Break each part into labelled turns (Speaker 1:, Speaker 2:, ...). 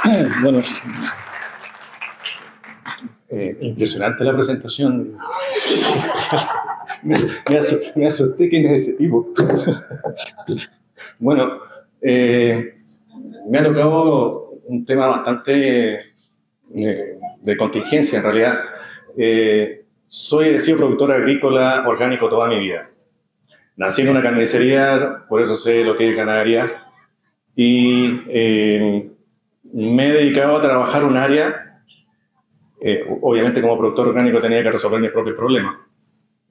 Speaker 1: Vale.
Speaker 2: Bueno, impresionante la presentación. Me asusté. ¿Quién es ese tipo? Bueno, me ha tocado un tema bastante de contingencia, en realidad. He sido productor agrícola orgánico toda mi vida. Nací en una carnicería, por eso sé lo que es ganadería. Y me he dedicado a trabajar un área. Obviamente, como productor orgánico tenía que resolver mis propios problemas.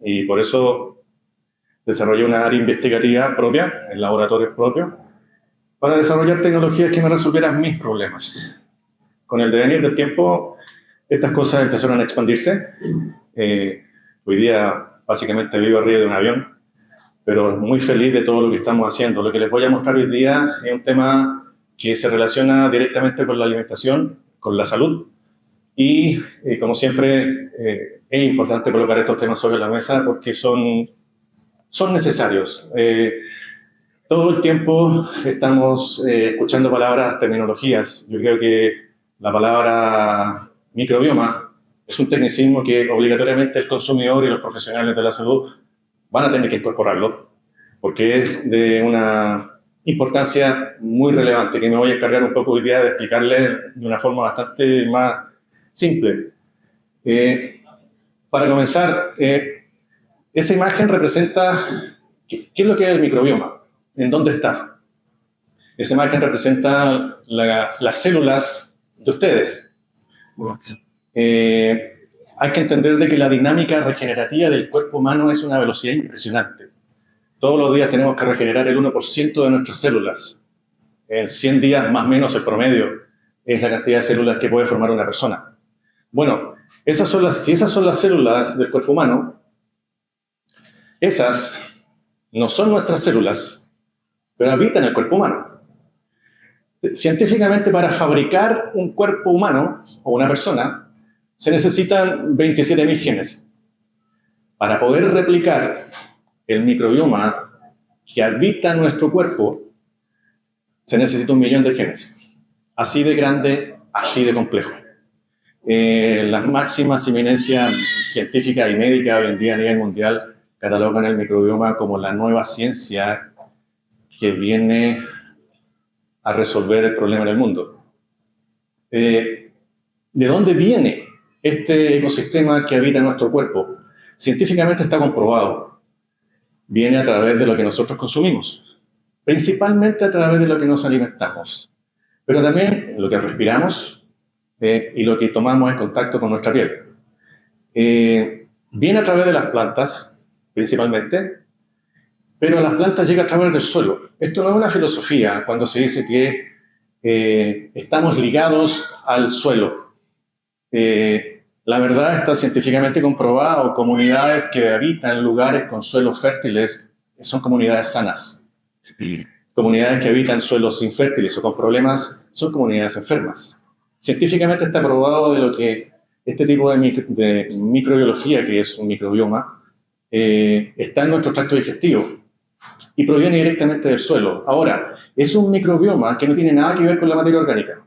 Speaker 2: Y por eso desarrollé una área investigativa propia, en laboratorios propios, para desarrollar tecnologías que me resolvieran mis problemas. Con el devenir del tiempo, estas cosas empezaron a expandirse. Hoy día, básicamente, vivo arriba de un avión, pero muy feliz de todo lo que estamos haciendo. Lo que les voy a mostrar hoy día es un tema que se relaciona directamente con la alimentación, con la salud, y como siempre es importante colocar estos temas sobre la mesa porque son necesarios. Todo el tiempo estamos escuchando palabras, terminologías. Yo creo que la palabra microbioma es un tecnicismo que obligatoriamente el consumidor y los profesionales de la salud van a tener que incorporarlo, porque es de una importancia muy relevante que me voy a encargar un poco hoy día de explicarles de una forma bastante más simple. Para comenzar, esa imagen representa qué es lo que es el microbioma, en dónde está. Esa imagen representa las células de ustedes. Hay que entender de que la dinámica regenerativa del cuerpo humano es una velocidad impresionante. Todos los días tenemos que regenerar el 1% de nuestras células. En 100 días, más o menos, el promedio es la cantidad de células que puede formar una persona. Bueno, si esas son las células del cuerpo humano, esas no son nuestras células, pero habitan el cuerpo humano. Científicamente, para fabricar un cuerpo humano o una persona, se necesitan 27.000 genes. Para poder replicar el microbioma que habita nuestro cuerpo, se necesita 1.000.000 de genes. Así de grande, así de complejo. Las máximas eminencias científicas y médicas hoy en día a nivel mundial catalogan el microbioma como la nueva ciencia que viene a resolver el problema del mundo. ¿De dónde viene este ecosistema que habita nuestro cuerpo? Científicamente está comprobado. Viene a través de lo que nosotros consumimos, principalmente a través de lo que nos alimentamos, pero también lo que respiramos y lo que tomamos en contacto con nuestra piel. Viene a través de las plantas, principalmente, pero las plantas llegan a través del suelo. Esto no es una filosofía cuando se dice que estamos ligados al suelo. La verdad está científicamente comprobado. Comunidades que habitan lugares con suelos fértiles son comunidades sanas. Comunidades que habitan suelos infértiles o con problemas son comunidades enfermas. Científicamente está probado de lo que este tipo de microbiología, que es un microbioma, está en nuestro tracto digestivo y proviene directamente del suelo. Ahora, es un microbioma que no tiene nada que ver con la materia orgánica,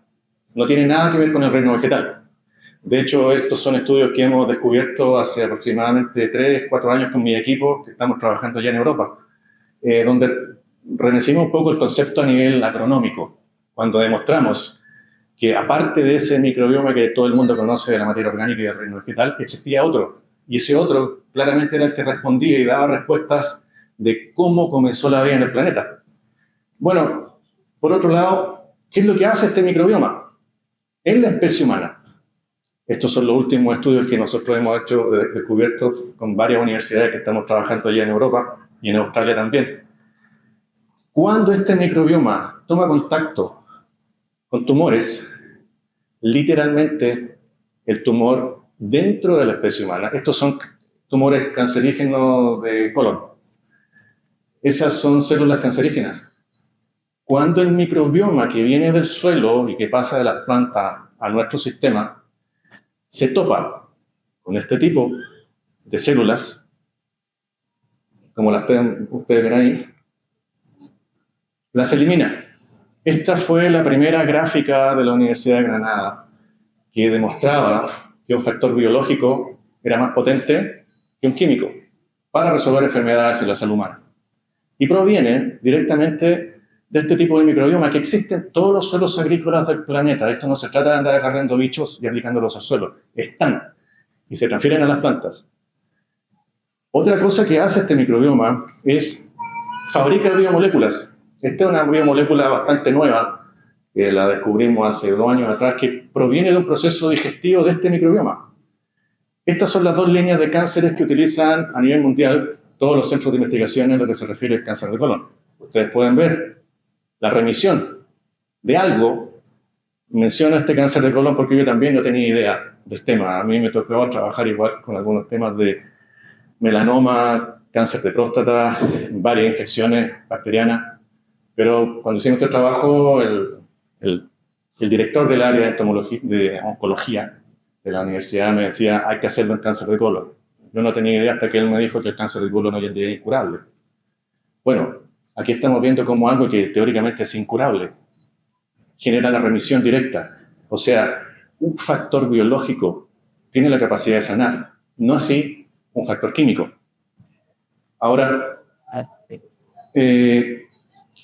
Speaker 2: no tiene nada que ver con el reino vegetal. De hecho, estos son estudios que hemos descubierto hace aproximadamente 3-4 años con mi equipo, que estamos trabajando ya en Europa, donde renacimos un poco el concepto a nivel agronómico, cuando demostramos que aparte de ese microbioma que todo el mundo conoce de la materia orgánica y del reino vegetal, existía otro. Y ese otro claramente era el que respondía y daba respuestas de cómo comenzó la vida en el planeta. Bueno, por otro lado, ¿qué es lo que hace este microbioma en la especie humana? Estos son los últimos estudios que nosotros hemos hecho, descubiertos con varias universidades que estamos trabajando allá en Europa y en Australia también. Cuando este microbioma toma contacto con tumores, literalmente el tumor dentro de la especie humana, estos son tumores cancerígenos de colon, esas son células cancerígenas. Cuando el microbioma que viene del suelo y que pasa de las plantas a nuestro sistema se topa con este tipo de células, como las ustedes ven ahí, las elimina. Esta fue la primera gráfica de la Universidad de Granada que demostraba que un factor biológico era más potente que un químico para resolver enfermedades en la salud humana. Y proviene directamente de este tipo de microbioma que existe en todos los suelos agrícolas del planeta. Esto no se trata de andar agarrando bichos y aplicándolos al suelo. Están y se transfieren a las plantas. Otra cosa que hace este microbioma es fabricar biomoléculas. Esta es una biomolécula bastante nueva, que la descubrimos hace 2 años atrás, que proviene de un proceso digestivo de este microbioma. Estas son las 2 líneas de cánceres que utilizan a nivel mundial todos los centros de investigación en lo que se refiere al cáncer de colon. Ustedes pueden ver la remisión de algo. Menciono este cáncer de colon porque yo también no tenía idea del tema. A mí me tocó trabajar igual con algunos temas de melanoma, cáncer de próstata, varias infecciones bacterianas. Pero cuando hicimos este trabajo, el director del área de oncología de la universidad me decía, hay que hacerlo en cáncer de colon. Yo no tenía idea hasta que él me dijo que el cáncer de colon hoy en día es incurable. Bueno, aquí estamos viendo como algo que teóricamente es incurable genera la remisión directa. O sea, un factor biológico tiene la capacidad de sanar, no así un factor químico. Ahora,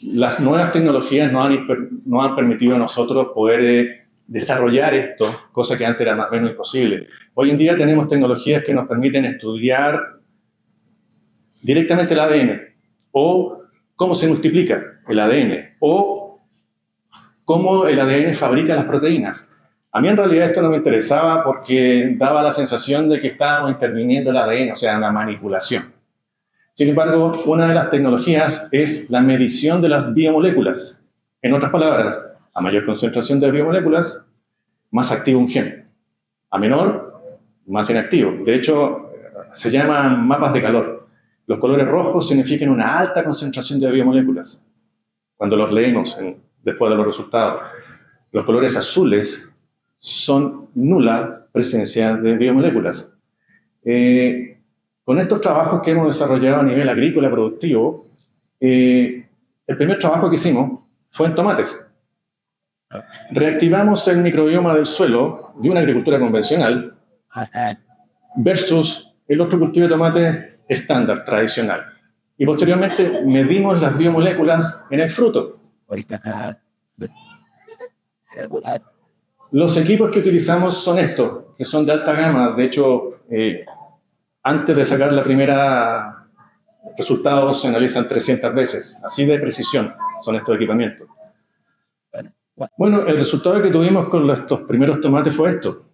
Speaker 2: las nuevas tecnologías nos han permitido a nosotros poder desarrollar esto, cosa que antes era más o menos imposible. Hoy en día tenemos tecnologías que nos permiten estudiar directamente el ADN, o cómo se multiplica el ADN, o cómo el ADN fabrica las proteínas. A mí en realidad esto no me interesaba porque daba la sensación de que estábamos interviniendo el ADN, o sea, una manipulación. Sin embargo, una de las tecnologías es la medición de las biomoléculas. En otras palabras, a mayor concentración de biomoléculas, más activo un gen. A menor, más inactivo. De hecho, se llaman mapas de calor. Los colores rojos significan una alta concentración de biomoléculas. Cuando los leemos después de los resultados. Los colores azules son nula presencia de biomoléculas. Con estos trabajos que hemos desarrollado a nivel agrícola productivo, el primer trabajo que hicimos fue en tomates. Reactivamos el microbioma del suelo de una agricultura convencional versus el otro cultivo de tomate estándar, tradicional. Y posteriormente medimos las biomoléculas en el fruto. Los equipos que utilizamos son estos, que son de alta gama. De hecho, antes de sacar la primera resultados se analizan 300 veces. Así de precisión son estos equipamientos. Bueno, el resultado que tuvimos con estos primeros tomates fue esto.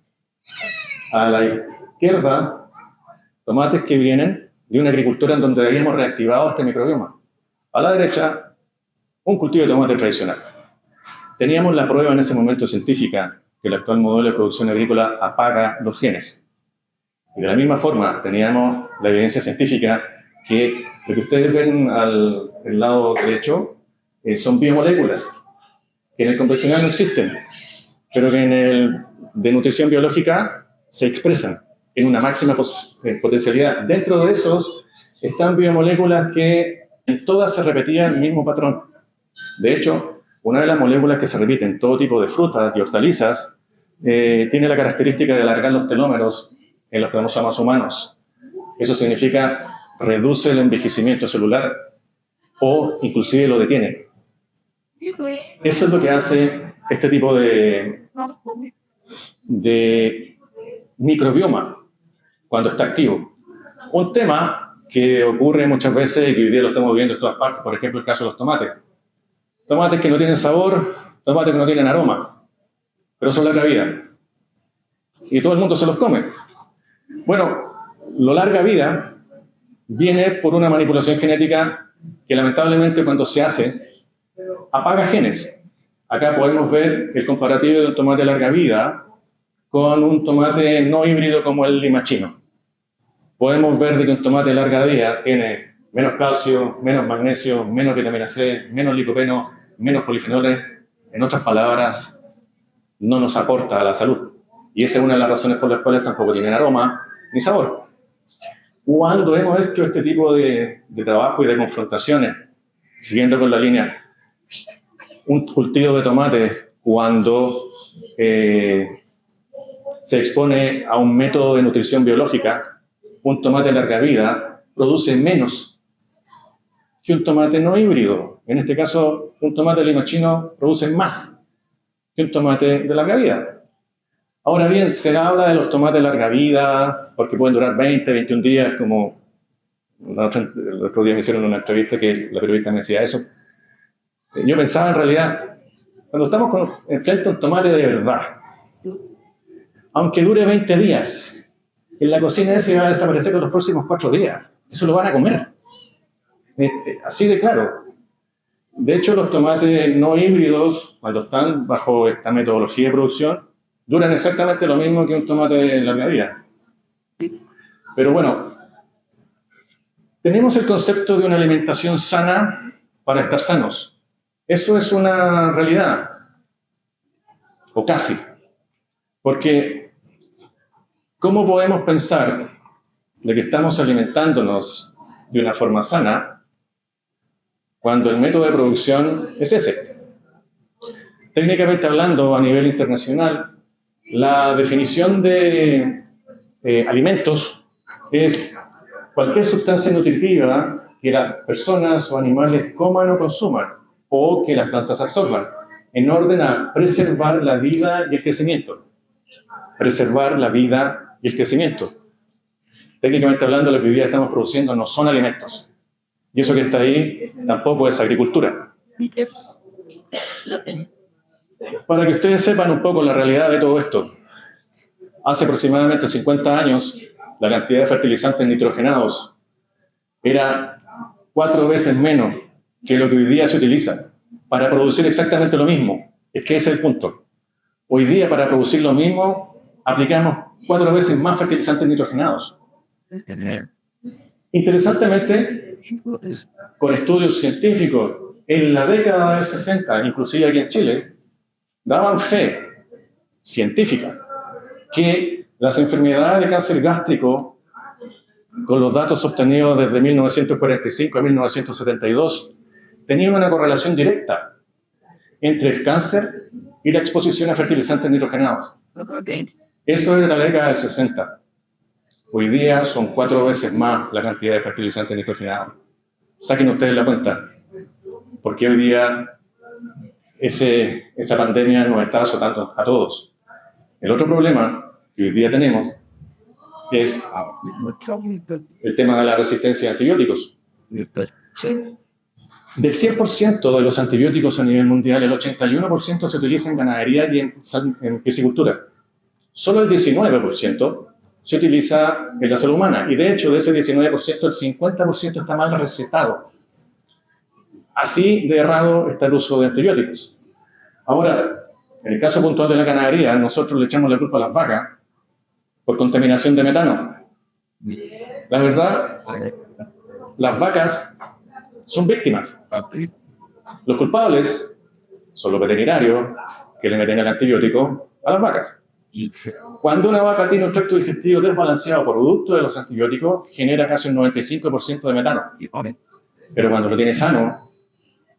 Speaker 2: A la izquierda, tomates que vienen de una agricultura en donde habíamos reactivado este microbioma. A la derecha, un cultivo de tomate tradicional. Teníamos la prueba en ese momento científica que el actual modelo de producción agrícola apaga los genes. Y de la misma forma, teníamos la evidencia científica que lo que ustedes ven al lado derecho son biomoléculas que en el convencional no existen, pero que en el de nutrición biológica se expresan en una máxima potencialidad. Dentro de esos están biomoléculas que en todas se repetía el mismo patrón. De hecho, una de las moléculas que se repite en todo tipo de frutas y hortalizas tiene la característica de alargar los telómeros en los cromosomas humanos. Eso significa reduce el envejecimiento celular o inclusive lo detiene. Eso es lo que hace este tipo de microbioma cuando está activo. Un tema que ocurre muchas veces y que hoy día lo estamos viendo en todas partes, por ejemplo el caso de los tomates. Tomates que no tienen sabor, tomates que no tienen aroma, pero son larga vida. Y todo el mundo se los come. Bueno, lo larga vida viene por una manipulación genética que lamentablemente cuando se hace apaga genes. Acá podemos ver el comparativo de un tomate de larga vida con un tomate no híbrido como el lima chino. Podemos ver de que un tomate de larga vida tiene menos calcio, menos magnesio, menos vitamina C, menos licopeno, menos polifenoles. En otras palabras, no nos aporta a la salud. Y esa es una de las razones por las cuales tampoco tienen aroma ni sabor. Cuando hemos hecho este tipo de trabajo y de confrontaciones, siguiendo con la línea un cultivo de tomate cuando se expone a un método de nutrición biológica, un tomate larga vida produce menos que un tomate no híbrido. En este caso, un tomate lima chino produce más que un tomate de larga vida. Ahora bien, se habla de los tomates larga vida porque pueden durar 20, 21 días, como el otro día me hicieron una entrevista que la periodista me decía eso. Yo pensaba en realidad, cuando estamos enfrente a un tomate de verdad, aunque dure 20 días, en la cocina ese va a desaparecer en los próximos 4 días. Eso lo van a comer. Así de claro. De hecho, los tomates no híbridos, cuando están bajo esta metodología de producción, duran exactamente lo mismo que un tomate de larga vida. Pero bueno, tenemos el concepto de una alimentación sana para estar sanos. Eso es una realidad, o casi. Porque, ¿cómo podemos pensar de que estamos alimentándonos de una forma sana cuando el método de producción es ese? Técnicamente hablando, a nivel internacional, la definición de alimentos es cualquier sustancia nutritiva que las personas o animales coman o consuman, o que las plantas absorban, en orden a preservar la vida y el crecimiento. Preservar la vida y el crecimiento. Técnicamente hablando, lo que hoy día estamos produciendo no son alimentos. Y eso que está ahí tampoco es agricultura. Para que ustedes sepan un poco la realidad de todo esto, hace aproximadamente 50 años, la cantidad de fertilizantes nitrogenados era 4 veces menos que lo que hoy día se utiliza para producir exactamente lo mismo. Es que ese es el punto. Hoy día, para producir lo mismo, aplicamos 4 veces más fertilizantes nitrogenados. Interesantemente, con estudios científicos, en la década del 60, inclusive aquí en Chile, daban fe científica que las enfermedades de cáncer gástrico, con los datos obtenidos desde 1945 a 1972, tenían una correlación directa entre el cáncer y la exposición a fertilizantes nitrogenados. Eso era la década del 60. Hoy día son 4 veces más la cantidad de fertilizantes nitrogenados. Saquen ustedes la cuenta, porque hoy día esa pandemia nos está azotando a todos. El otro problema que hoy día tenemos es el tema de la resistencia a antibióticos. Del 100% de los antibióticos a nivel mundial, el 81% se utiliza en ganadería y en piscicultura. Solo el 19% se utiliza en la salud humana. Y de hecho, de ese 19%, el 50% está mal recetado. Así de errado está el uso de antibióticos. Ahora, en el caso puntual de la ganadería, nosotros le echamos la culpa a las vacas por contaminación de metano. La verdad, las vacas son víctimas. Los culpables son los veterinarios que le meten el antibiótico a las vacas. Cuando una vaca tiene un tracto digestivo desbalanceado producto de los antibióticos, genera casi un 95% de metano. Pero cuando lo tiene sano,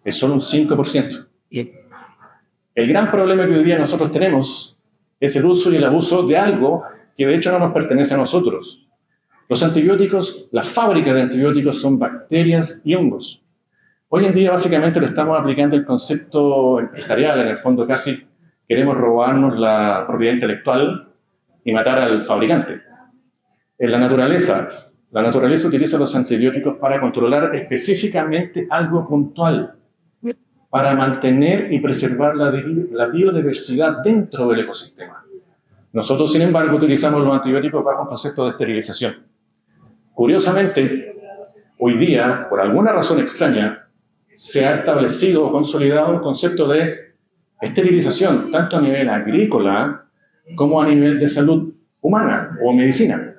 Speaker 2: es solo un 5%. El gran problema que hoy día nosotros tenemos es el uso y el abuso de algo que de hecho no nos pertenece a nosotros. Los antibióticos, las fábricas de antibióticos son bacterias y hongos. Hoy en día básicamente lo estamos aplicando el concepto empresarial, en el fondo casi queremos robarnos la propiedad intelectual y matar al fabricante. En la naturaleza utiliza los antibióticos para controlar específicamente algo puntual, para mantener y preservar la biodiversidad dentro del ecosistema. Nosotros, sin embargo, utilizamos los antibióticos bajo un concepto de esterilización. Curiosamente, hoy día, por alguna razón extraña, se ha establecido o consolidado un concepto de esterilización, tanto a nivel agrícola como a nivel de salud humana o medicina.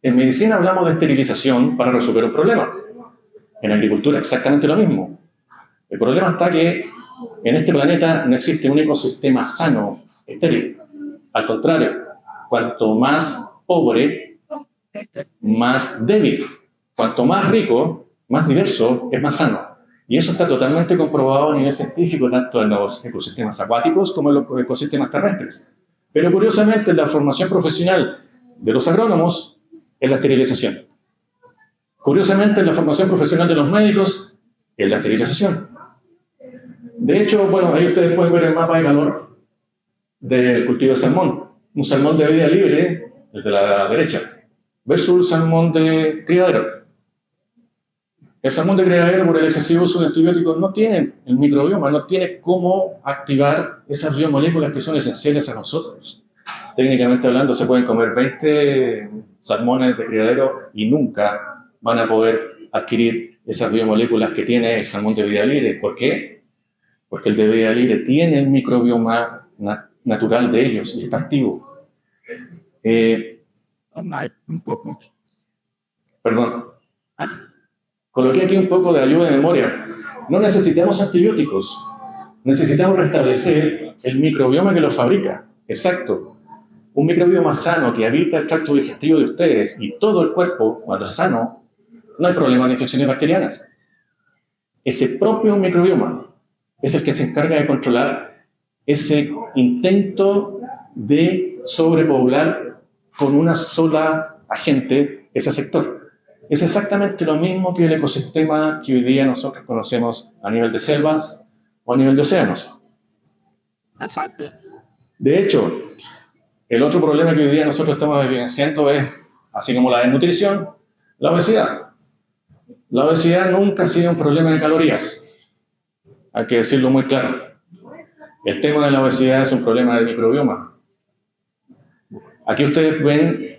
Speaker 2: En medicina hablamos de esterilización para resolver un problema. En agricultura exactamente lo mismo. El problema está que en este planeta no existe un ecosistema sano, estéril. Al contrario, cuanto más pobre, más débil. Cuanto más rico, más diverso, es más sano. Y eso está totalmente comprobado a nivel científico, tanto en los ecosistemas acuáticos como en los ecosistemas terrestres. Pero curiosamente, la formación profesional de los agrónomos es la esterilización. Curiosamente, la formación profesional de los médicos es la esterilización. De hecho, bueno, ahí ustedes pueden ver el mapa de calor del cultivo de salmón. Un salmón de vida libre, el de la derecha, versus el salmón de criadero. El salmón de criadero, por el excesivo uso de antibióticos, no tiene el microbioma, no tiene cómo activar esas biomoléculas que son esenciales a nosotros. Técnicamente hablando, se pueden comer 20 salmones de criadero y nunca van a poder adquirir esas biomoléculas que tiene el salmón de vida libre. ¿Por qué? Porque el de vida libre tiene el microbioma natural de ellos y está activo. Perdón. Coloqué aquí un poco de ayuda de memoria. No necesitamos antibióticos. Necesitamos restablecer el microbioma que lo fabrica. Exacto. Un microbioma sano que habita el tracto digestivo de ustedes y todo el cuerpo, cuando es sano, no hay problema de infecciones bacterianas. Ese propio microbioma es el que se encarga de controlar ese intento de sobrepoblar con una sola agente ese sector. Es exactamente lo mismo que el ecosistema que hoy día nosotros conocemos a nivel de selvas o a nivel de océanos. De hecho, el otro problema que hoy día nosotros estamos evidenciando es, así como la desnutrición, la obesidad. La obesidad nunca ha sido un problema de calorías. Hay que decirlo muy claro. El tema de la obesidad es un problema de microbioma. Aquí ustedes ven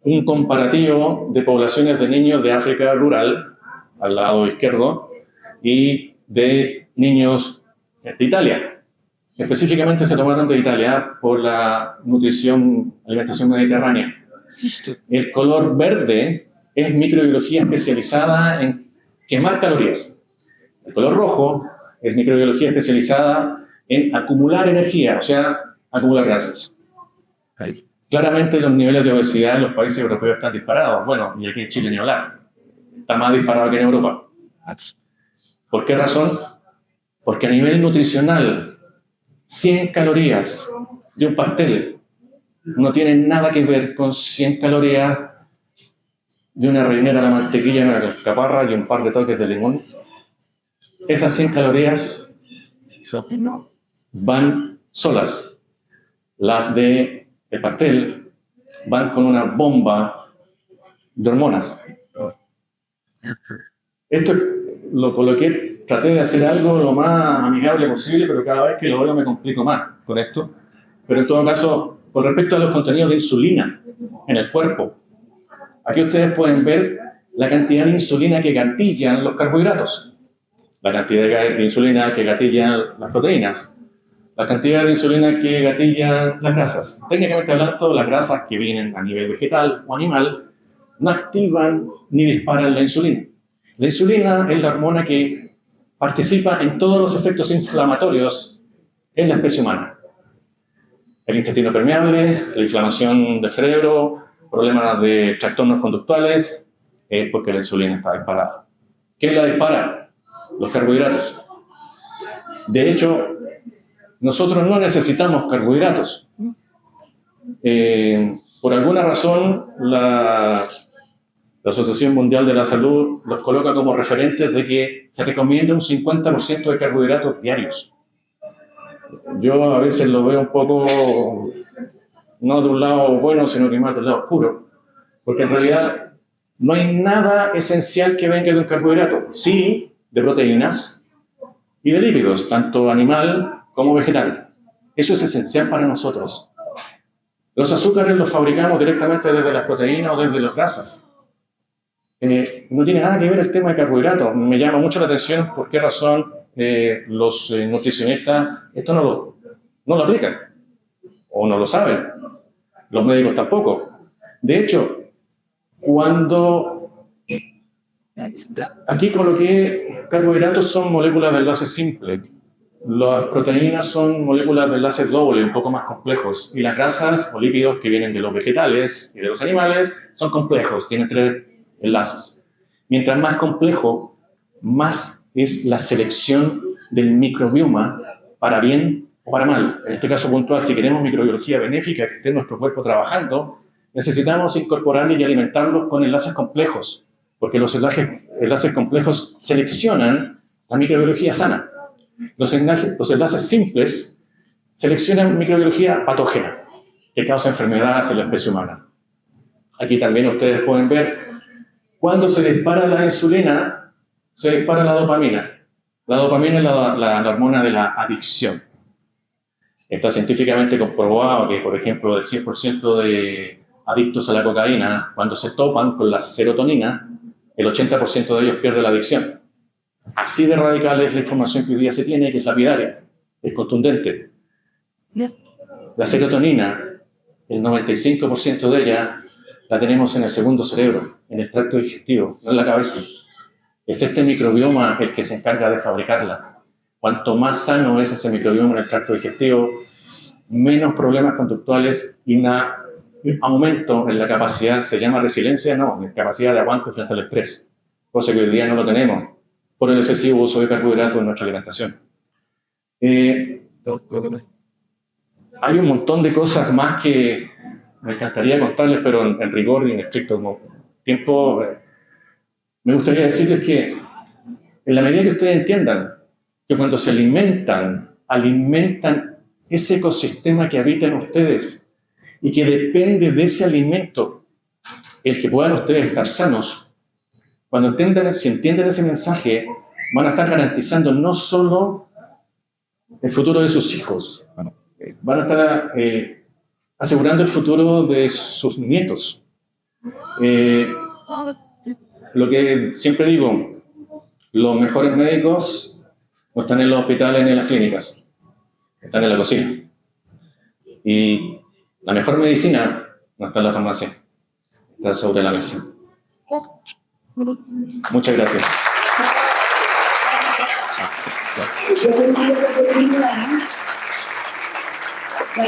Speaker 2: un comparativo de poblaciones de niños de África rural, al lado izquierdo, y de niños de Italia. Específicamente se tomaron de Italia por la alimentación mediterránea. El color verde es microbiología especializada en quemar calorías. El color rojo es microbiología especializada en acumular energía, o sea, acumular grasas. Claramente los niveles de obesidad en los países europeos están disparados. Bueno, y aquí en Chile ni hablar. Está más disparado que en Europa. ¿Por qué razón? Porque a nivel nutricional, 100 calorías de un pastel no tienen nada que ver con 100 calorías de una reinera a la mantequilla, una alcaparra y un par de toques de limón. Esas 100 calorías van solas. Las de el pastel van con una bomba de hormonas. Esto lo coloqué, traté de hacer algo lo más amigable posible, pero cada vez que lo veo me complico más con esto. Pero en todo caso, con respecto a los contenidos de insulina en el cuerpo, aquí ustedes pueden ver la cantidad de insulina que gatillan los carbohidratos, la cantidad de insulina que gatillan las proteínas, la cantidad de insulina que gatillan las grasas. Técnicamente hablando, las grasas que vienen a nivel vegetal o animal no activan ni disparan la insulina. La insulina es la hormona que participa en todos los efectos inflamatorios en la especie humana. El intestino permeable, la inflamación del cerebro, problemas de trastornos conductuales, es porque la insulina está disparada. ¿Quién la dispara? Los carbohidratos. De hecho, nosotros no necesitamos carbohidratos. Por alguna razón, la Asociación Mundial de la Salud los coloca como referentes de que se recomienda un 50% de carbohidratos diarios. Yo a veces lo veo un poco, no de un lado bueno, sino que más del lado oscuro, porque en realidad no hay nada esencial que venga de un carbohidrato. Sí, de proteínas y de lípidos, tanto animal como vegetal. Eso es esencial para nosotros. Los azúcares los fabricamos directamente desde las proteínas o desde las grasas. No tiene nada que ver el tema de carbohidratos. Me llama mucho la atención por qué razón los nutricionistas esto no lo aplican o no lo saben. Los médicos tampoco. De hecho, cuando aquí coloqué carbohidratos son moléculas de enlace simple. Las proteínas son moléculas de enlaces doble, un poco más complejos. Y las grasas o lípidos que vienen de los vegetales y de los animales son complejos, tienen 3 enlaces. Mientras más complejo, más es la selección del microbioma para bien o para mal. En este caso puntual, si queremos microbiología benéfica que esté en nuestro cuerpo trabajando, necesitamos incorporarlos y alimentarlos con enlaces complejos, porque los enlaces complejos seleccionan la microbiología sana. Los enlaces simples seleccionan microbiología patógena, que causa enfermedades en la especie humana. Aquí también ustedes pueden ver, cuando se dispara la insulina, se dispara la dopamina. La dopamina es la hormona de la adicción. Está científicamente comprobado que, por ejemplo, del 100% de adictos a la cocaína, cuando se topan con la serotonina, el 80% de ellos pierde la adicción. Así de radical es la información que hoy día se tiene, que es lapidaria, es contundente. La serotonina, el 95% de ella, la tenemos en el segundo cerebro, en el tracto digestivo, no en la cabeza. Es este microbioma el que se encarga de fabricarla. Cuanto más sano es ese microbioma en el tracto digestivo, menos problemas conductuales y un aumento en la capacidad, se llama resiliencia, no, en capacidad de aguante frente al estrés, cosa que hoy día no lo tenemos por el excesivo uso de carbohidratos en nuestra alimentación. Hay un montón de cosas más que me encantaría contarles, pero en rigor y en estricto tiempo, me gustaría decirles que en la medida que ustedes entiendan que cuando se alimentan ese ecosistema que habita en ustedes y que depende de ese alimento el que puedan ustedes estar sanos, si entienden ese mensaje, van a estar garantizando no solo el futuro de sus hijos, van a estar asegurando el futuro de sus nietos. Lo que siempre digo, los mejores médicos no están en los hospitales ni en las clínicas, están en la cocina. Y la mejor medicina no está en la farmacia, está sobre la mesa. Muchas gracias.
Speaker 1: No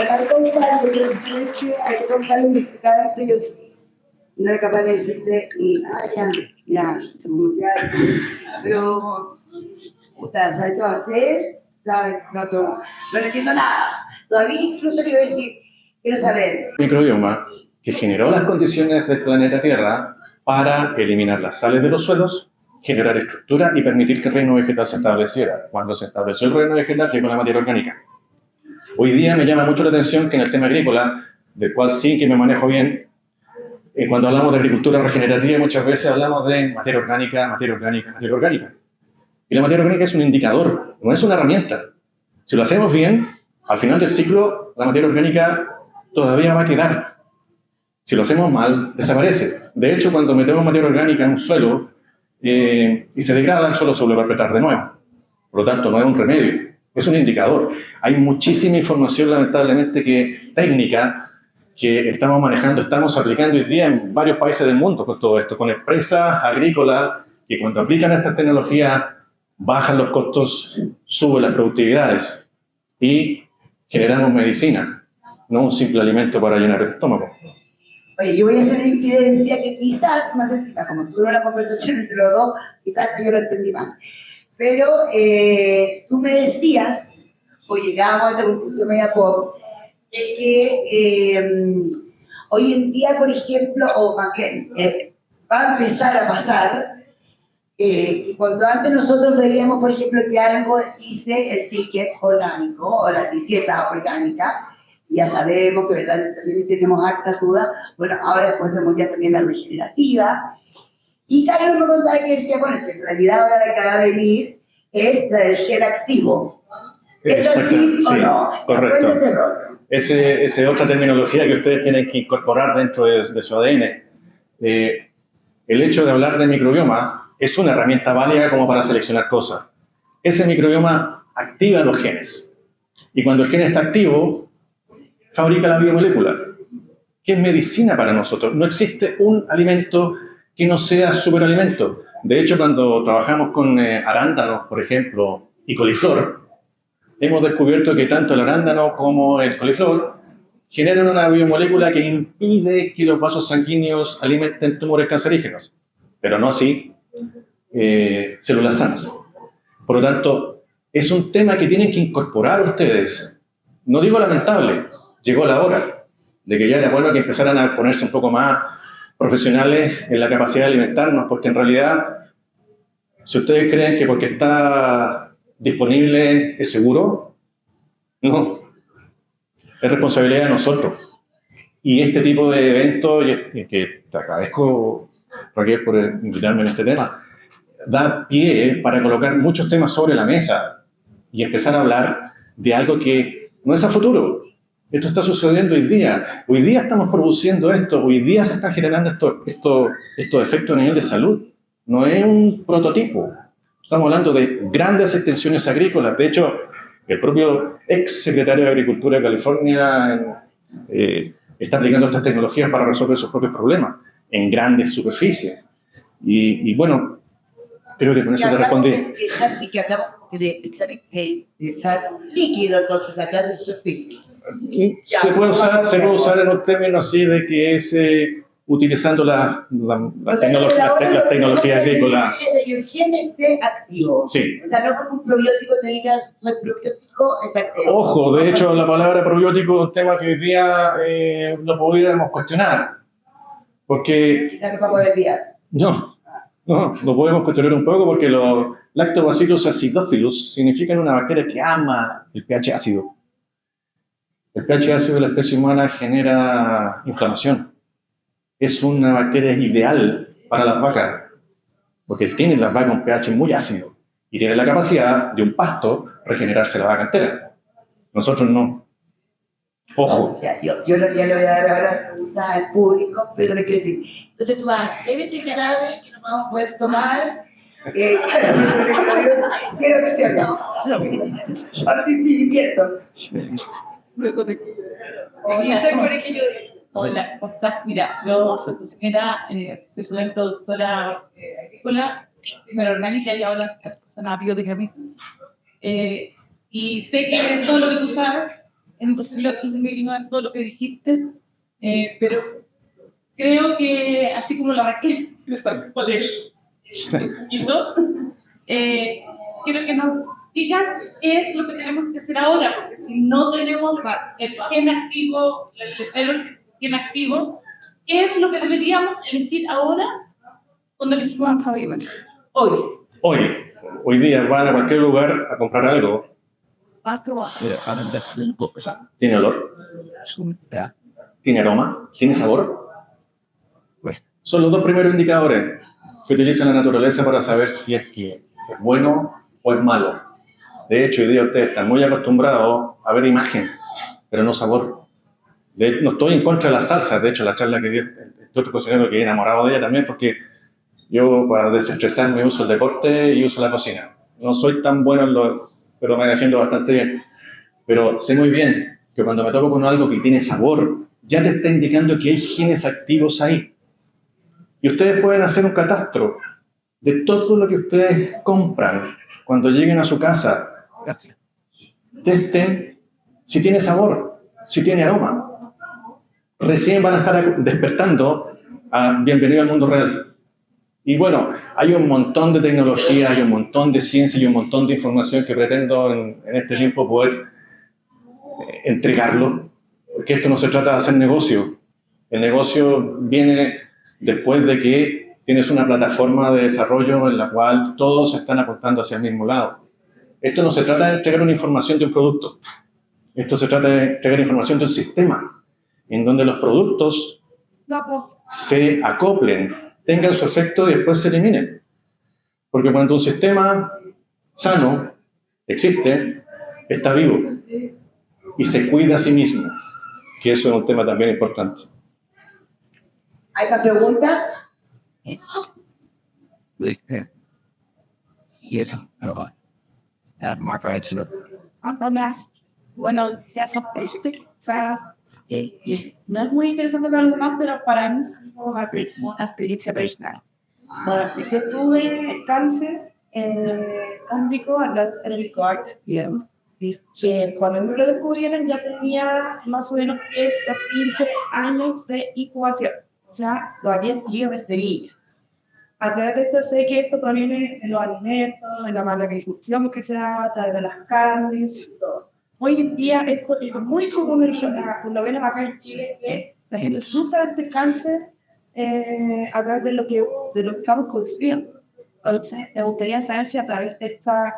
Speaker 1: era capaz de decirle, ya, se me olvidó. Pero, puta, ¿sabes qué va a hacer? ¿Sabes? No entiendo nada. Todavía incluso quiero decir, quiero saber.
Speaker 2: Microbioma que generó las condiciones del planeta Tierra para eliminar las sales de los suelos, generar estructura y permitir que el reino vegetal se estableciera. Cuando se estableció el reino vegetal, llegó la materia orgánica. Hoy día me llama mucho la atención que en el tema agrícola, del cual sí que me manejo bien, cuando hablamos de agricultura regenerativa, muchas veces hablamos de materia orgánica, materia orgánica, materia orgánica. Y la materia orgánica es un indicador, no es una herramienta. Si lo hacemos bien, al final del ciclo, la materia orgánica todavía va a quedar. Si lo hacemos mal, desaparece. De hecho, cuando metemos materia orgánica en un suelo y se degrada, el suelo se vuelve a apretar de nuevo. Por lo tanto, no es un remedio, es un indicador. Hay muchísima información, lamentablemente, técnica, que estamos manejando, estamos aplicando hoy día en varios países del mundo con todo esto, con empresas agrícolas que cuando aplican estas tecnologías bajan los costos, suben las productividades y generamos medicina, no un simple alimento para llenar el estómago.
Speaker 1: Oye, yo voy a hacer una infidencia que quizás, más encima, como tuve una conversación entre los dos, quizás yo lo entendí mal. Pero tú me decías, o llegamos a esta conclusión media pop, de que hoy en día, por ejemplo, o más bien, va a empezar a pasar, y cuando antes nosotros veíamos, por ejemplo, que algo dice el ticket orgánico o la etiqueta orgánica, ya sabemos que también tenemos hartas dudas, bueno, ahora después vemos ya también la regenerativa, y Carlos me contaba que decía, bueno, que en realidad ahora la que va a venir es la del gen activo. ¿Es así o no?
Speaker 2: Correcto. Esa es otra terminología que ustedes tienen que incorporar dentro de su ADN. El hecho de hablar de microbioma es una herramienta válida como para seleccionar cosas. Ese microbioma activa los genes. Y cuando el gen está activo, fabrica la biomolécula, que es medicina para nosotros. No existe un alimento que no sea superalimento. De hecho, cuando trabajamos con arándanos, por ejemplo, y coliflor, hemos descubierto que tanto el arándano como el coliflor generan una biomolécula que impide que los vasos sanguíneos alimenten tumores cancerígenos, pero no así células sanas. Por lo tanto, es un tema que tienen que incorporar ustedes. No digo lamentable, llegó la hora de que ya era bueno que empezaran a ponerse un poco más profesionales en la capacidad de alimentarnos, porque en realidad, si ustedes creen que porque está disponible es seguro, no, es responsabilidad de nosotros. Y este tipo de eventos, y que te agradezco, Raquel, por invitarme en este tema, da pie para colocar muchos temas sobre la mesa y empezar a hablar de algo que no es a futuro. Esto está sucediendo hoy día. Hoy día estamos produciendo esto, hoy día se están generando estos efectos a nivel de salud. No es un prototipo. Estamos hablando de grandes extensiones agrícolas. De hecho, el propio ex secretario de Agricultura de California está aplicando estas tecnologías para resolver sus propios problemas en grandes superficies. Y bueno, creo que con eso te respondí.
Speaker 1: Sí, que hablamos de echar líquido, entonces, acá de superficie.
Speaker 2: Se puede usar en un término así de que es utilizando las tecnologías agrícolas.
Speaker 1: El gen esté activo.
Speaker 2: Sí.
Speaker 1: O sea, no porque un probiótico te digas, no es probiótico, es activo.
Speaker 2: Ojo, de hecho, la palabra probiótico es un tema que hoy día lo pudiéramos cuestionar. Porque.
Speaker 1: Quizás no vamos a desviar.
Speaker 2: No, lo podemos cuestionar un poco porque los Lactobacillus acidophilus significan una bacteria que ama el pH ácido. El pH ácido de la especie humana genera inflamación. Es una bacteria ideal para las vacas, porque tienen las vacas un pH muy ácido y tienen la capacidad de un pasto regenerarse la vaca entera. Nosotros no. Ojo.
Speaker 1: Ya, yo ya le voy a dar ahora preguntas al público, pero le quiero decir. Entonces tú vas a hacer este jarabe que no vamos a poder tomar. ¿Qué opción? Participo.
Speaker 3: Hola, ¿cómo estás? Mira, yo soy cocinera, soy productora agrícola, primero orgánica y ahora artesana biodinámica. Y sé que todo lo que tú sabes, entonces todo lo que dijiste, pero creo que así como la Raquel, no sabe cuál es y no, quiero que nos digas qué es lo que tenemos que hacer ahora, porque si no tenemos el gen activo, gen activo, ¿qué es lo que deberíamos elegir ahora cuando elegimos a
Speaker 2: Hoy día van a cualquier lugar a comprar algo. ¿Tiene olor? ¿Tiene aroma? ¿Tiene sabor? Son los dos primeros indicadores que utiliza la naturaleza para saber si es que es bueno o es malo. De hecho, hoy día ustedes están muy acostumbrados a ver imagen, pero no sabor. No estoy en contra de las salsas. De hecho, la charla que dio este otro cocinero, que enamorado de ella también, porque yo para desestresarme uso el deporte y uso la cocina. No soy tan bueno pero me defiendo bastante bien. Pero sé muy bien que cuando me toco con algo que tiene sabor, ya te está indicando que hay genes activos ahí. Y ustedes pueden hacer un catastro de todo lo que ustedes compran cuando lleguen a su casa. Testen si tiene sabor, si tiene aroma. Recién van a estar despertando a bienvenido al mundo real. Y bueno, hay un montón de tecnología, hay un montón de ciencia y un montón de información que pretendo en este tiempo poder entregarlo, porque esto no se trata de hacer negocio. El negocio viene después de que tienes una plataforma de desarrollo en la cual todos están apuntando hacia el mismo lado. Esto no se trata de entregar una información de un producto, esto se trata de entregar información de un sistema, en donde los productos se acoplen, tengan su efecto y después se eliminen. Porque cuando un sistema sano existe, está vivo y se cuida a sí mismo, que eso es un tema también importante.
Speaker 1: ¿Hay más preguntas?
Speaker 3: Bueno, se hace no es muy interesante para los demás, pero para mí es una experiencia personal. Yo tuve cáncer cámbrico en el cord, que cuando me lo descubrieron ya tenía más o menos 10 o 15 años de incubación. O sea, lo había tenido desde niño. a través de esto sé que esto proviene de los alimentos, de la mala agricultura que se da, a través de las carnes y todo. Hoy en día esto es muy común lo vemos acá en Chile, que la gente sufre de este cáncer a través de lo que estamos consumiendo. Entonces, me gustaría saber si a través de esta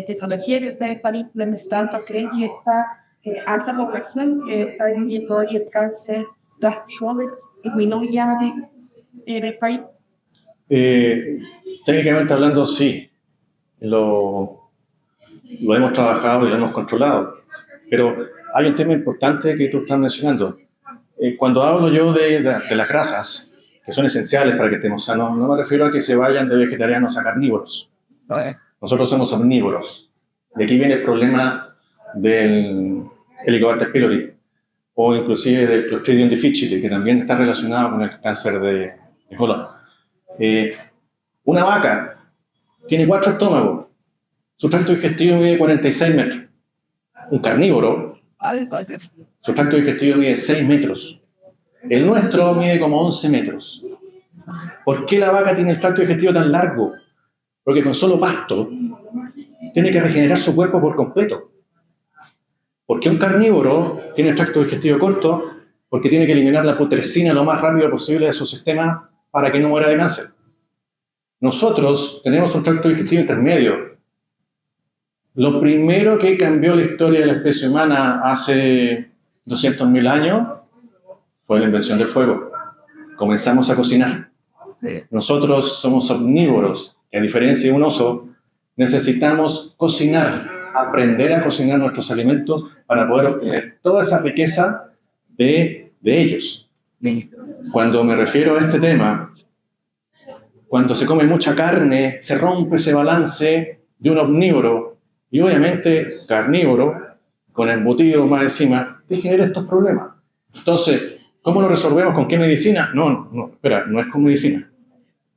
Speaker 3: tecnología que ustedes están implementando, creen que esta alta población que está viviendo hoy el cáncer, las jóvenes, disminuya en el país.
Speaker 2: Técnicamente hablando, sí, lo hemos trabajado y lo hemos controlado, pero hay un tema importante que tú estás mencionando. Cuando hablo yo de las grasas, que son esenciales para que estemos sanos, no me refiero a que se vayan de vegetarianos a carnívoros. Nosotros somos omnívoros. De aquí viene el problema del Helicobacter pylori, o inclusive del Clostridium difficile, que también está relacionado con el cáncer de colon. Una vaca tiene 4 estómagos, su tracto digestivo mide 46 metros. Un carnívoro, su tracto digestivo mide 6 metros. El nuestro mide como 11 metros. ¿Por qué la vaca tiene el tracto digestivo tan largo? Porque con solo pasto tiene que regenerar su cuerpo por completo. ¿Por qué un carnívoro tiene el tracto digestivo corto? Porque tiene que eliminar la putrescina lo más rápido posible de su sistema para que no muera de cáncer. Nosotros tenemos un tracto digestivo intermedio. Lo primero que cambió la historia de la especie humana hace 200.000 años fue la invención del fuego. Comenzamos a cocinar. Nosotros somos omnívoros, que a diferencia de un oso, necesitamos cocinar, aprender a cocinar nuestros alimentos para poder obtener toda esa riqueza de ellos. Cuando me refiero a este tema, cuando se come mucha carne, se rompe ese balance de un omnívoro y obviamente carnívoro, con embutido más encima, te genera estos problemas. Entonces, ¿cómo lo resolvemos? ¿Con qué medicina? No, espera, no es con medicina.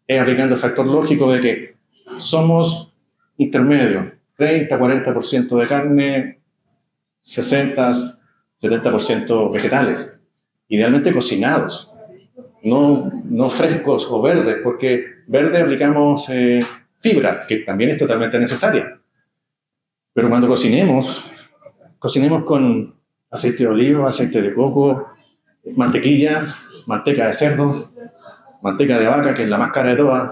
Speaker 2: Es aplicando el factor lógico de que somos intermedios, 30-40% de carne, 60-70% vegetales, idealmente cocinados, no frescos o verdes, porque verde aplicamos fibra, que también es totalmente necesaria. Pero cuando cocinemos con aceite de oliva, aceite de coco, mantequilla, manteca de cerdo, manteca de vaca, que es la más cara de todas,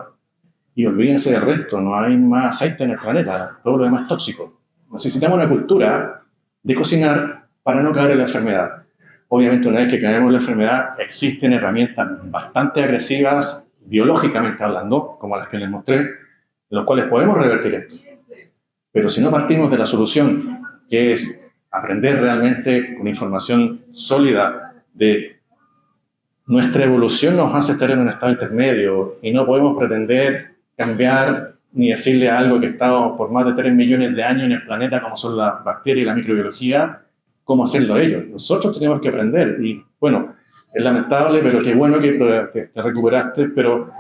Speaker 2: y olvídense del resto, no hay más aceite en el planeta, todo lo demás es tóxico. Necesitamos una cultura de cocinar para no caer en la enfermedad. Obviamente, una vez que caemos en la enfermedad, existen herramientas bastante agresivas, biológicamente hablando, como las que les mostré, en las cuales podemos revertir esto. Pero si no partimos de la solución, que es aprender realmente con información sólida de nuestra evolución nos hace estar en un estado intermedio y no podemos pretender cambiar ni decirle a algo que ha estado por más de 3 millones de años en el planeta, como son las bacterias y la microbiología, cómo hacerlo ellos. Nosotros tenemos que aprender y, bueno, es lamentable, pero qué bueno que te recuperaste, pero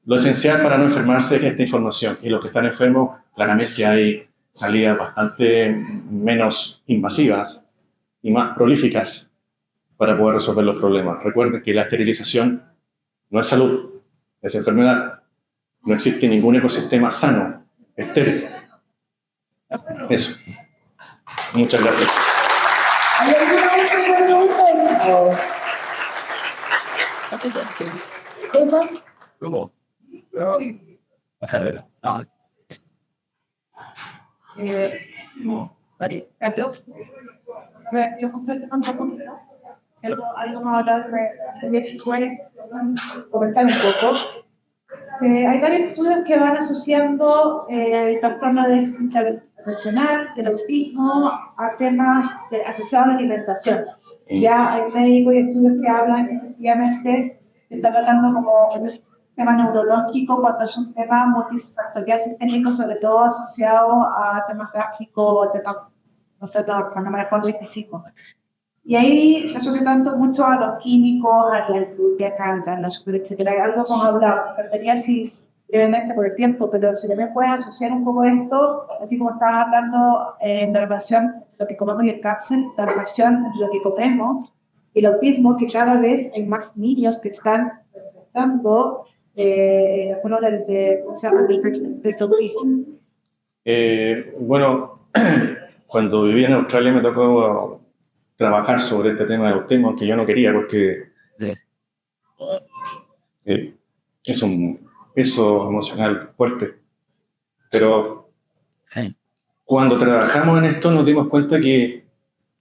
Speaker 2: lo esencial para no enfermarse es esta información y los que están enfermos, claramente que hay salidas bastante menos invasivas y más prolíficas para poder resolver los problemas. Recuerden que la esterilización no es salud, es enfermedad. No existe ningún ecosistema sano, estéril. Eso. Muchas gracias.
Speaker 1: ¿Hay alguna última pregunta?
Speaker 4: ¿Cómo?
Speaker 3: Vale, entonces, yo algo más hablar de escuela, comentar un poco. Hay varios estudios que van asociando trastornos de déficit atencional, del autismo, a temas asociados a la alimentación. Ya hay médicos y estudios que hablan que efectivamente se está tratando como un tema neurológico cuando es un tema multifactorial sistémico, sobre todo asociado a temas gástricos, temas, no sé, cuando me recuerdo físico. Y ahí se asocia tanto mucho a los químicos, a la industria, a la super, etc. Algo como hablado, me encantaría si brevemente por el tiempo, pero si también puedes asociar un poco esto, así como estabas hablando en la relación lo que comemos y el cáncer, la relación lo que comemos y el autismo, que cada vez hay más niños que están presentando bueno, ¿cómo se llama? Del feminismo.
Speaker 2: Bueno, cuando viví en Australia me tocó trabajar sobre este tema del autismo, aunque yo no quería porque es un peso emocional fuerte. Pero cuando trabajamos en esto nos dimos cuenta que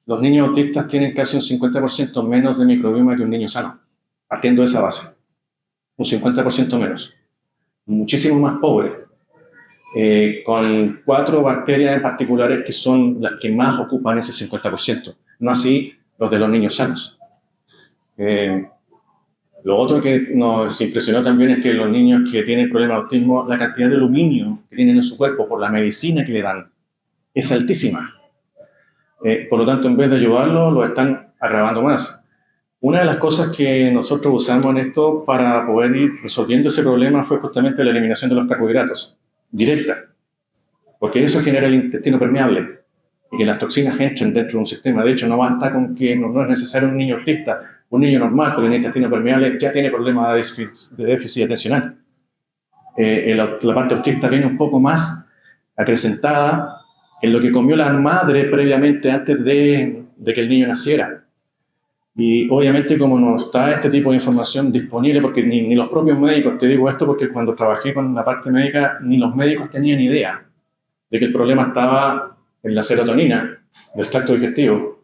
Speaker 2: los niños autistas tienen casi un 50% menos de microbioma que un niño sano, partiendo de esa base. Un 50% menos. Muchísimo más pobre. Con 4 bacterias en particulares que son las que más ocupan ese 50%. No así los de los niños sanos. Lo otro que nos impresionó también es que los niños que tienen problemas de autismo, la cantidad de aluminio que tienen en su cuerpo por la medicina que le dan es altísima. Por lo tanto, en vez de ayudarlos, lo están agravando más. Una de las cosas que nosotros usamos en esto para poder ir resolviendo ese problema fue justamente la eliminación de los carbohidratos, directa, porque eso genera el intestino permeable y que las toxinas entren dentro de un sistema. De hecho, no basta con que no es necesario un niño autista, un niño normal con el intestino permeable ya tiene problemas de déficit atencional. La parte autista viene un poco más acrecentada en lo que comió la madre previamente antes de que el niño naciera. Y obviamente como no está este tipo de información disponible, porque ni los propios médicos, te digo esto porque cuando trabajé con la parte médica, ni los médicos tenían idea de que el problema estaba en la serotonina del tracto digestivo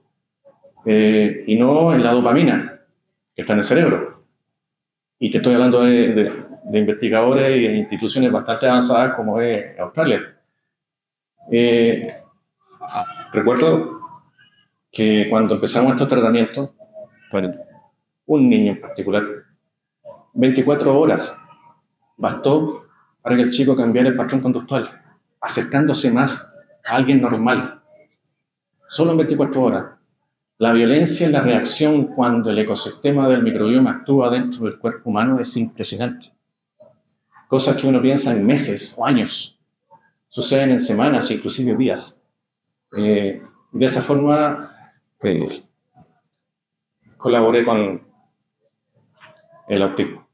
Speaker 2: y no en la dopamina que está en el cerebro. Y te estoy hablando de investigadores y de instituciones bastante avanzadas como es Australia. Recuerdo que cuando empezamos estos tratamientos, bueno, un niño en particular, 24 horas bastó para que el chico cambiara el patrón conductual, acercándose más a alguien normal. Solo en 24 horas. La violencia en la reacción cuando el ecosistema del microbioma actúa dentro del cuerpo humano es impresionante. Cosas que uno piensa en meses o años, suceden en semanas, inclusive días. De esa forma, colaboré con el autismo.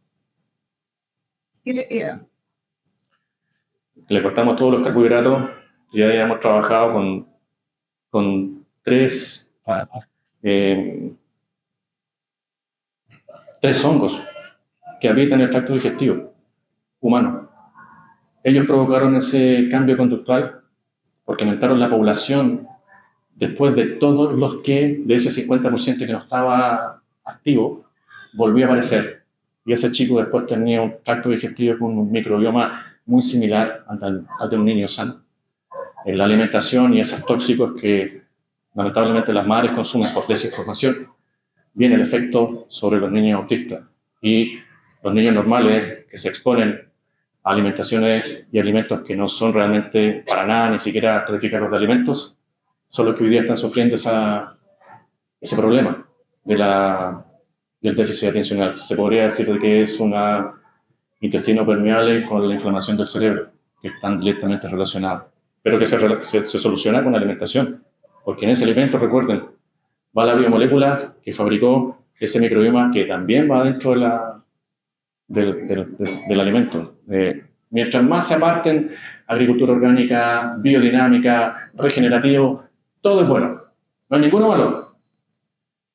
Speaker 2: Le cortamos todos los carbohidratos y ya hemos trabajado con tres hongos que habitan el tracto digestivo humano. Ellos provocaron ese cambio conductual porque aumentaron la población después de todos los que, de ese 50% que no estaba activo, volvió a aparecer. Y ese chico después tenía un tracto digestivo con un microbioma muy similar al de un niño sano. En la alimentación y esos tóxicos que lamentablemente las madres consumen por desinformación, viene el efecto sobre los niños autistas. Y los niños normales que se exponen a alimentaciones y alimentos que no son realmente para nada, ni siquiera calificados de alimentos, son los que hoy día están sufriendo ese problema del déficit atencional. Se podría decir que es un intestino permeable con la inflamación del cerebro, que están directamente relacionados, pero que se soluciona con la alimentación, porque en ese alimento, recuerden, va la biomolécula que fabricó ese microbioma que también va dentro del alimento. Mientras más se aparten, agricultura orgánica, biodinámica, regenerativo, todo es bueno. No hay ninguno malo,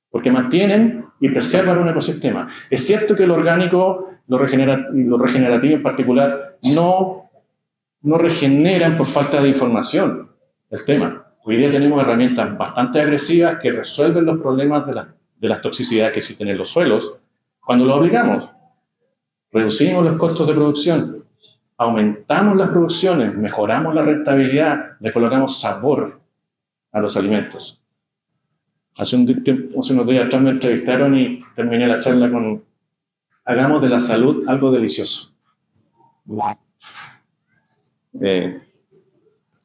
Speaker 2: porque mantienen y preservan un ecosistema. Es cierto que lo orgánico, lo regenerativo en particular, no regeneran por falta de información el tema. Hoy día tenemos herramientas bastante agresivas que resuelven los problemas de las toxicidades que existen en los suelos cuando lo aplicamos. Reducimos los costos de producción, aumentamos las producciones, mejoramos la rentabilidad, le colocamos sabor a los alimentos. Hace unos días atrás me entrevistaron y terminé la charla con: hagamos de la salud algo delicioso.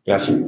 Speaker 2: Gracias.